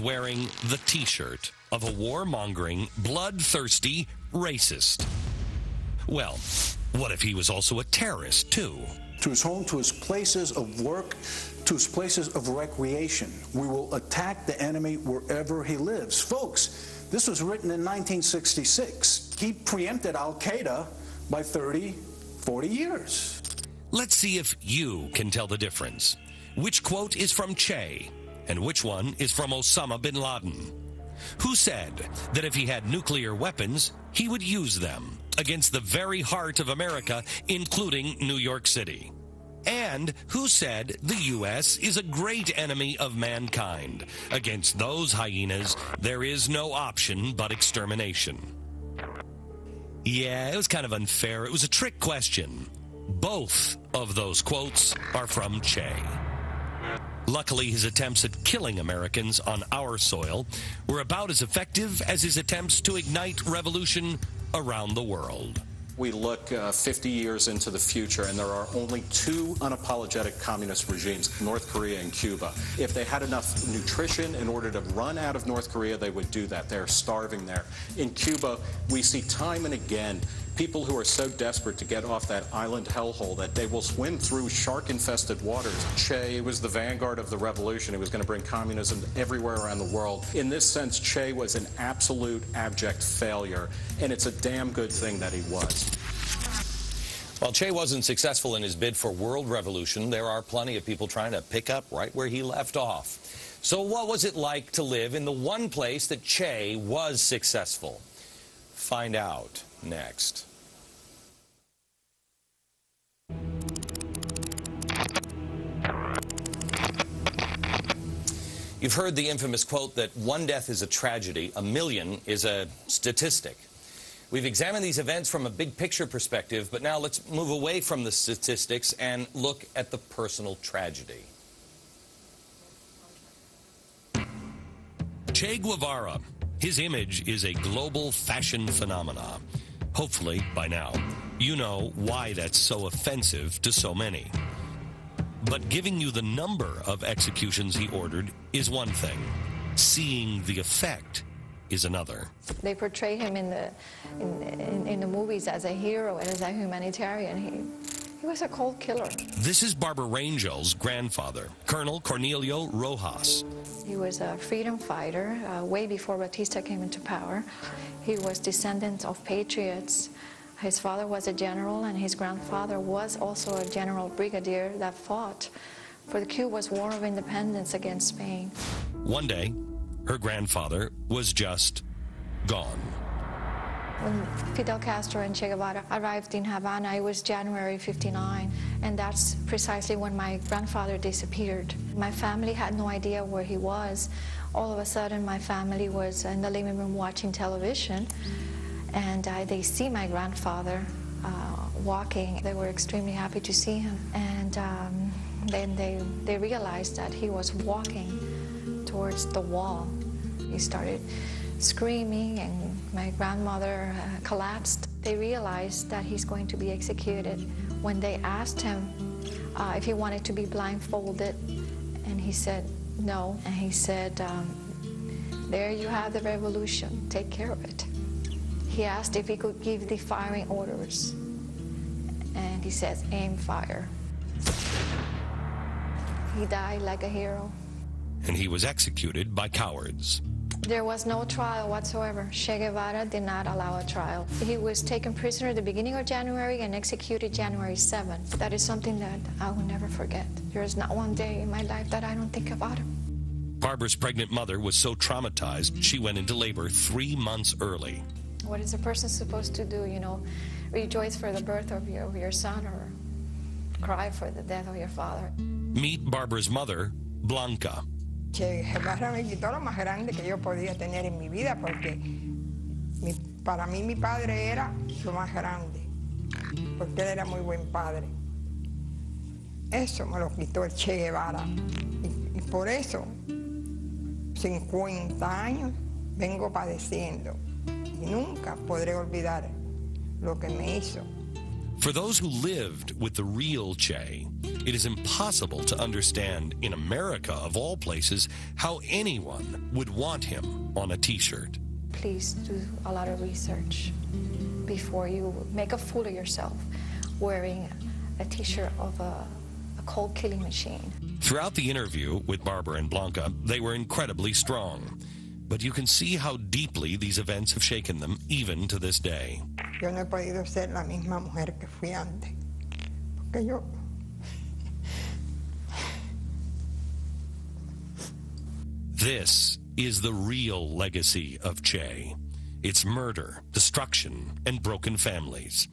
wearing the T-shirt of a warmongering, bloodthirsty racist. Well, what if he was also a terrorist, too? To his home, to his places of work, to his places of recreation. We will attack the enemy wherever he lives. Folks, this was written in 1966. He preempted Al-Qaeda by 30, 40 years. Let's see if you can tell the difference. Which quote is from Che, and which one is from Osama bin Laden? Who said that if he had nuclear weapons, he would use them against the very heart of America, including New York City? And who said the U.S. is a great enemy of mankind? Against those hyenas, there is no option but extermination. Yeah, it was kind of unfair. It was a trick question. Both of those quotes are from Che. Luckily, his attempts at killing Americans on our soil were about as effective as his attempts to ignite revolution around the world. We look 50 years into the future, and there are only two unapologetic communist regimes, North Korea and Cuba. If they had enough nutrition in order to run out of North Korea, they would do that. They're starving there. In Cuba, we see time and again people who are so desperate to get off that island hellhole that they will swim through shark-infested waters. Che was the vanguard of the revolution. He was going to bring communism everywhere around the world. In this sense, Che was an absolute abject failure, and it's a damn good thing that he was. While Che wasn't successful in his bid for world revolution, there are plenty of people trying to pick up right where he left off. So what was it like to live in the one place that Che was successful? Find out next. You've heard the infamous quote that one death is a tragedy, a million is a statistic. We've examined these events from a big picture perspective, but now let's move away from the statistics and look at the personal tragedy. Che Guevara. His image is a global fashion phenomenon. Hopefully, by now, you know why that's so offensive to so many. But giving you the number of executions he ordered is one thing. Seeing the effect is another. They portray him in the movies as a hero and as a humanitarian. He was a cold killer. This is Barbara Rangel's grandfather, Colonel Cornelio Rojas. He was a freedom fighter way before Batista came into power. He was descendant of patriots. His father was a general, and his grandfather was also a general brigadier that fought for the Cuba's War of Independence against Spain. One day, her grandfather was just gone. When Fidel Castro and Che Guevara arrived in Havana, it was January '59, and that's precisely when my grandfather disappeared. My family had no idea where he was. All of a sudden, my family was in the living room watching television, and they see my grandfather walking. They were extremely happy to see him, and then they realized that he was walking towards the wall. He started screaming, and my grandmother collapsed. They realized that he's going to be executed. When they asked him if he wanted to be blindfolded, and he said no, and he said, there you have the revolution, take care of it. He asked if he could give the firing orders, and he says, aim, fire. He died like a hero. And he was executed by cowards. There was no trial whatsoever. Che Guevara did not allow a trial. He was taken prisoner at the beginning of January and executed January 7th. That is something that I will never forget. There is not one day in my life that I don't think about him. Barbara's pregnant mother was so traumatized, she went into labor 3 months early. What is a person supposed to do, you know? Rejoice for the birth of your son, or cry for the death of your father? Meet Barbara's mother, Blanca. Che Guevara me quitó lo más grande que yo podía tener en mi vida, porque para mí mi padre era lo más grande, porque él era muy buen padre. Eso me lo quitó el Che Guevara, y por eso 50 años vengo padeciendo, y nunca podré olvidar lo que me hizo. For those who lived with the real Che, It is impossible to understand in America, of all places, how anyone would want him on a T-shirt. Please do a lot of research before you make a fool of yourself wearing a T-shirt of a cold killing machine. Throughout the interview with Barbara and Blanca, they were incredibly strong. But you can see how deeply these events have shaken them, even to this day. Yo no he podido ser la misma mujer que fui antes. Porque yo... This is the real legacy of Che. It's murder, destruction, and broken families.